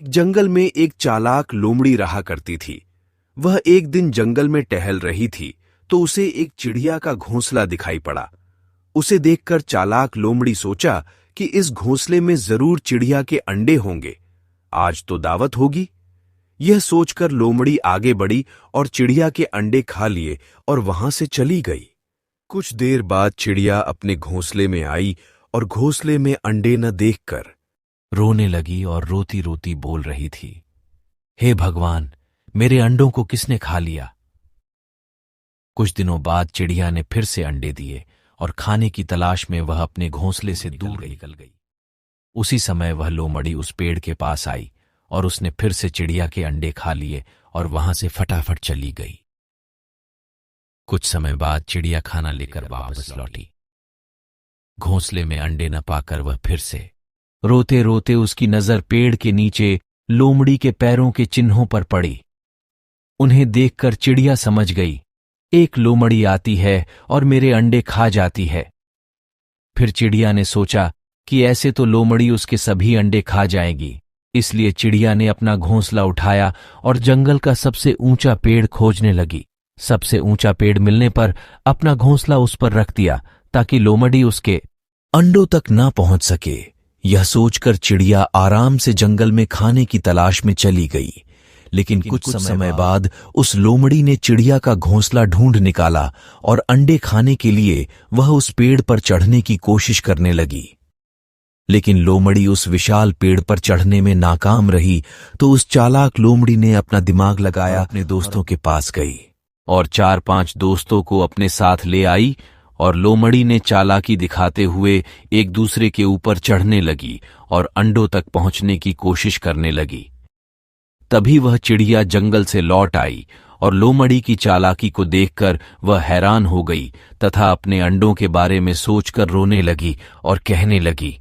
जंगल में एक चालाक लोमड़ी रहा करती थी। वह एक दिन जंगल में टहल रही थी तो उसे एक चिड़िया का घोंसला दिखाई पड़ा। उसे देखकर चालाक लोमड़ी सोचा कि इस घोंसले में जरूर चिड़िया के अंडे होंगे, आज तो दावत होगी। यह सोचकर लोमड़ी आगे बढ़ी और चिड़िया के अंडे खा लिए और वहां से चली गई। कुछ देर बाद चिड़िया अपने घोंसले में आई और घोंसले में अंडे न देखकर रोने लगी और रोती रोती बोल रही थी, हे भगवान, मेरे अंडों को किसने खा लिया। कुछ दिनों बाद चिड़िया ने फिर से अंडे दिए और खाने की तलाश में वह अपने घोंसले से दूर निकल गई। उसी समय वह लोमड़ी उस पेड़ के पास आई और उसने फिर से चिड़िया के अंडे खा लिए और वहां से फटाफट चली गई। कुछ समय बाद चिड़िया खाना लेकर वापस लौटी। घोंसले में अंडे न पाकर वह फिर से रोते रोते उसकी नजर पेड़ के नीचे लोमड़ी के पैरों के चिन्हों पर पड़ी। उन्हें देखकर चिड़िया समझ गई, एक लोमड़ी आती है और मेरे अंडे खा जाती है। फिर चिड़िया ने सोचा कि ऐसे तो लोमड़ी उसके सभी अंडे खा जाएगी, इसलिए चिड़िया ने अपना घोंसला उठाया और जंगल का सबसे ऊंचा पेड़ खोजने लगी। सबसे ऊंचा पेड़ मिलने पर अपना घोंसला उस पर रख दिया ताकि लोमड़ी उसके अंडों तक ना पहुंच सके। यह सोचकर चिड़िया आराम से जंगल में खाने की तलाश में चली गई। लेकिन कुछ समय बाद उस लोमड़ी ने चिड़िया का घोंसला ढूंढ निकाला और अंडे खाने के लिए वह उस पेड़ पर चढ़ने की कोशिश करने लगी। लेकिन लोमड़ी उस विशाल पेड़ पर चढ़ने में नाकाम रही तो उस चालाक लोमड़ी ने अपना दिमाग लगाया, अपने दोस्तों के पास गई और 4-5 दोस्तों को अपने साथ ले आई और लोमड़ी ने चालाकी दिखाते हुए एक दूसरे के ऊपर चढ़ने लगी और अंडों तक पहुंचने की कोशिश करने लगी। तभी वह चिड़िया जंगल से लौट आई और लोमड़ी की चालाकी को देखकर वह हैरान हो गई तथा अपने अंडों के बारे में सोचकर रोने लगी और कहने लगी,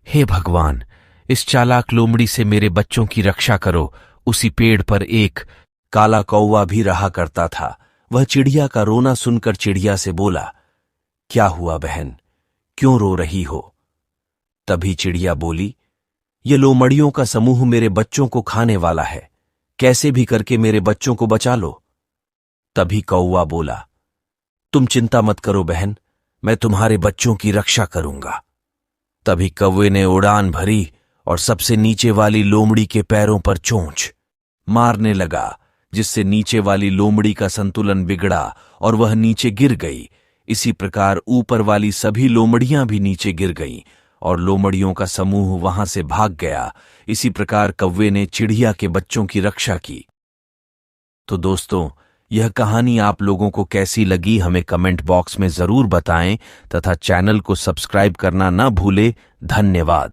हे भगवान, इस चालाक लोमड़ी से मेरे बच्चों की रक्षा करो। उसी पेड़ पर एक काला कौवा भी रहा करता था। वह चिड़िया का रोना सुनकर चिड़िया से बोला, क्या हुआ बहन, क्यों रो रही हो। तभी चिड़िया बोली, ये लोमड़ियों का समूह मेरे बच्चों को खाने वाला है, कैसे भी करके मेरे बच्चों को बचा लो। तभी कौवा बोला, तुम चिंता मत करो बहन, मैं तुम्हारे बच्चों की रक्षा करूंगा। तभी कौवे ने उड़ान भरी और सबसे नीचे वाली लोमड़ी के पैरों पर चोंच मारने लगा, जिससे नीचे वाली लोमड़ी का संतुलन बिगड़ा और वह नीचे गिर गई। इसी प्रकार ऊपर वाली सभी लोमड़ियां भी नीचे गिर गईं और लोमड़ियों का समूह वहां से भाग गया। इसी प्रकार कौवे ने चिड़िया के बच्चों की रक्षा की। तो दोस्तों, यह कहानी आप लोगों को कैसी लगी हमें कमेंट बॉक्स में जरूर बताएं तथा चैनल को सब्सक्राइब करना ना भूलें। धन्यवाद।